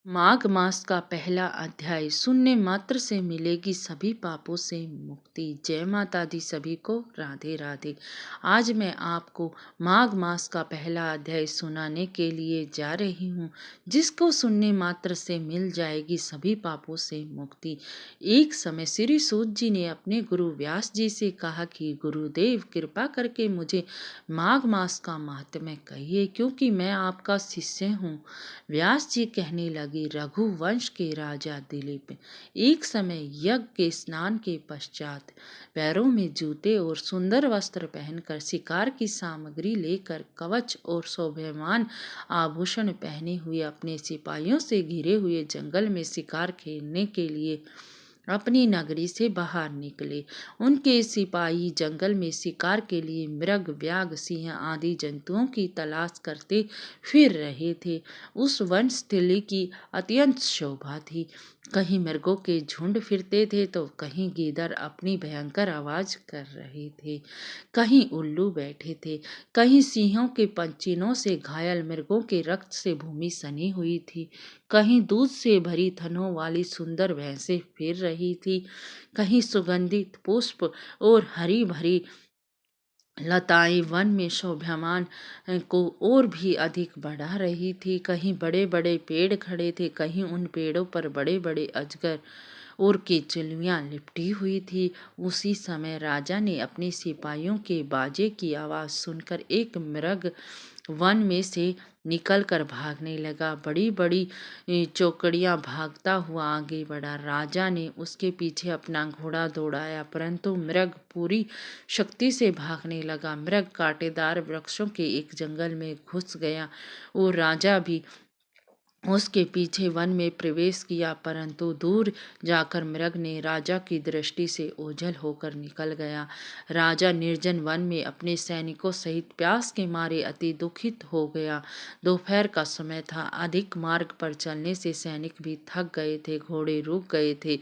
माघ मास का पहला अध्याय सुनने मात्र से मिलेगी सभी पापों से मुक्ति। जय माता दी सभी को, राधे राधे। आज मैं आपको माघ मास का पहला अध्याय सुनाने के लिए जा रही हूँ, जिसको सुनने मात्र से मिल जाएगी सभी पापों से मुक्ति। एक समय श्री सूत जी ने अपने गुरु व्यास जी से कहा कि गुरुदेव, कृपा करके मुझे माघ मास का महात्म्य कहिए, क्योंकि मैं आपका शिष्य हूँ। व्यास जी कहने लगे, रघुवंश के राजा दिलीप एक समय यज्ञ के स्नान के पश्चात पैरों में जूते और सुंदर वस्त्र पहनकर, शिकार की सामग्री लेकर, कवच और शोभायमान आभूषण पहने हुए, अपने सिपाहियों से घिरे हुए जंगल में शिकार खेलने के लिए अपनी नगरी से बाहर निकले। उनके सिपाही जंगल में शिकार के लिए मृग, व्याघ, सिंह आदि जंतुओं की तलाश करते फिर रहे थे। उस वनस्थली की अत्यंत शोभा थी। कहीं मृगों के झुंड फिरते थे तो कहीं गीदड़ अपनी भयंकर आवाज कर रहे थे। कहीं उल्लू बैठे थे, कहीं सिंहों के पंचीनों से घायल मृगों के रक्त से भूमि सनी हुई थी, कहीं दूध से भरी थनों वाली सुंदर भैंसें फिर रही थी, कहीं सुगंधित पुष्प और हरी भरी लताएं वन में शोभायमान को और भी अधिक बढ़ा रही थी। कहीं बड़े बड़े पेड़ खड़े थे, कहीं उन पेड़ों पर बड़े बड़े अजगर और केचुलियां लिपटी हुई थी। उसी समय राजा ने अपने सिपाहियों के बाजे की आवाज सुनकर एक मृग वन में से निकलकर भागने लगा। बड़ी बड़ी चौकड़ियां भागता हुआ आगे बढ़ा। राजा ने उसके पीछे अपना घोड़ा दौड़ाया, परंतु मृग पूरी शक्ति से भागने लगा। मृग कांटेदार वृक्षों के एक जंगल में घुस गया और राजा भी उसके पीछे वन में प्रवेश किया, परंतु दूर जाकर मृग ने राजा की दृष्टि से ओझल होकर निकल गया। राजा निर्जन वन में अपने सैनिकों सहित प्यास के मारे अति दुखित हो गया। दोपहर का समय था। अधिक मार्ग पर चलने से सैनिक भी थक गए थे, घोड़े रुक गए थे।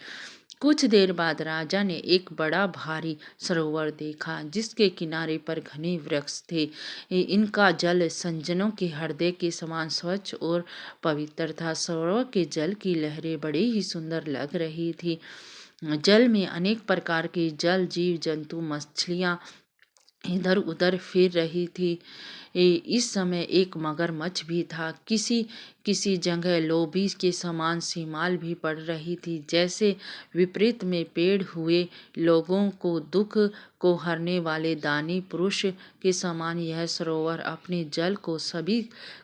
कुछ देर बाद राजा ने एक बड़ा भारी सरोवर देखा, जिसके किनारे पर घने वृक्ष थे। इनका जल संजनों के हृदय के समान स्वच्छ और पवित्र था। सरोवर के जल की लहरें बड़ी ही सुंदर लग रही थी। जल में अनेक प्रकार के जल जीव जंतु, मछलियां इधर उधर फिर रही थी। इस समय एक मगरमच्छ भी था। किसी किसी जगह लोभी के समान सीमाल भी पड़ रही थी। जैसे विपरीत में पेड़ हुए लोगों को दुख को हरने वाले दानी पुरुष के समान यह सरोवर अपने जल को सभी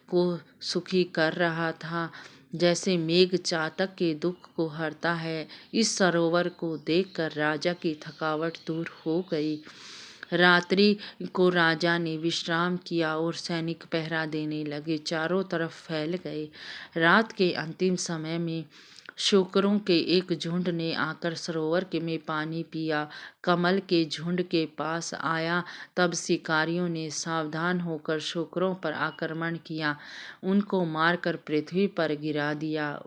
को सुखी कर रहा था, जैसे मेघ चातक के दुख को हरता है। इस सरोवर को देखकर राजा की थकावट दूर हो गई। रात्रि को राजा ने विश्राम किया और सैनिक पहरा देने लगे, चारों तरफ फैल गए। रात के अंतिम समय में शूकरों के एक झुंड ने आकर सरोवर के में पानी पिया। कमल के झुंड के पास आया, तब शिकारियों ने सावधान होकर शूकरों पर आक्रमण किया, उनको मारकर पृथ्वी पर गिरा दिया।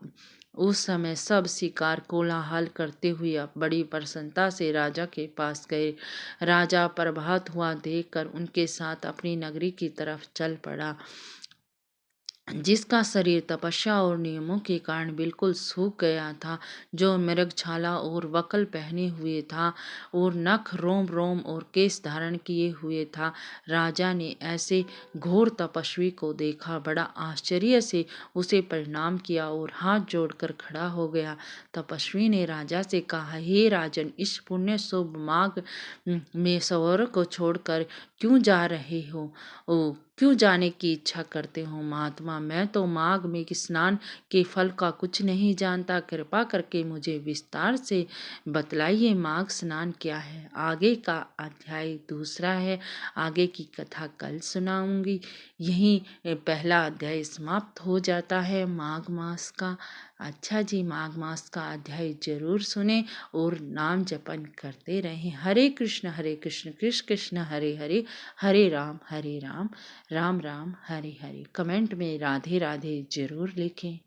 उस समय सब शिकार कोलाहल करते हुए बड़ी प्रसन्नता से राजा के पास गए। राजा प्रभात हुआ देखकर उनके साथ अपनी नगरी की तरफ चल पड़ा, जिसका शरीर तपस्या और नियमों के कारण बिल्कुल सूख गया था, जो मृगछाला और वक्ल पहने हुए था और नख, रोम रोम और केश धारण किए हुए था। राजा ने ऐसे घोर तपस्वी को देखा, बड़ा आश्चर्य से उसे प्रणाम किया और हाथ जोड़कर खड़ा हो गया। तपस्वी ने राजा से कहा, हे राजन, इस पुण्य शुभ माघ में सरोवर को छोड़कर क्यों जा रहे हो? क्यों जाने की इच्छा करते हो? महात्मा, मैं तो माघ में स्नान के फल का कुछ नहीं जानता। कृपा करके मुझे विस्तार से बतलाइए, माघ स्नान क्या है? आगे का अध्याय दूसरा है, आगे की कथा कल सुनाऊंगी। यही पहला अध्याय समाप्त हो जाता है माघ मास का। अच्छा जी, माघ मास का अध्याय जरूर सुने और नाम जपन करते रहें। हरे कृष्ण कृष्ण कृष्ण हरे हरे, हरे राम राम राम राम हरे हरे। कमेंट में राधे राधे जरूर लिखें।